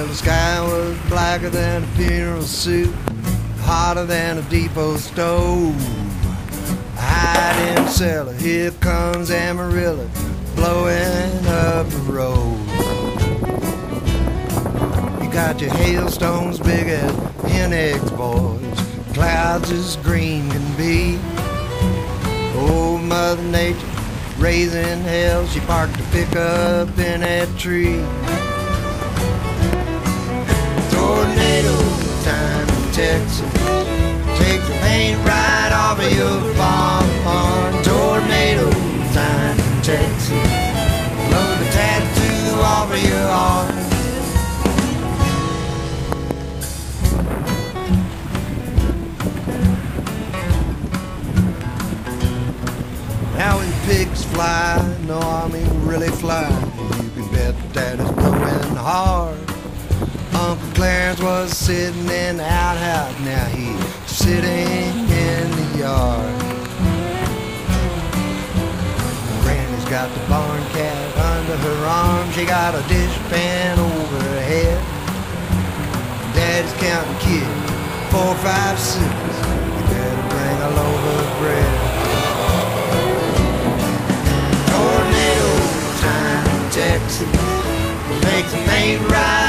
Well, the sky was blacker than a funeral suit, hotter than a depot stove. Hide in the cellar, here comes Amarillo, blowing up the road. You got your hailstones big as hen eggs, boys, clouds as green can be. Oh, Mother Nature, raising hell, she parked a pickup in that tree. Tornado time in Texas, take the paint right off of your barn. Tornado time in Texas, blow the tattoo off of your arm. Now when pigs fly, no I mean really fly, you can bet that it's blowing hard. Uncle Clarence was sitting in the outhouse, now he's sitting in the yard. Granny's got the barn cat under her arm, she got a dishpan over her head. Daddy's counting kids, 4, 5, 6, you better bring a loaf of bread. Tornado time in Texas, makes the paint right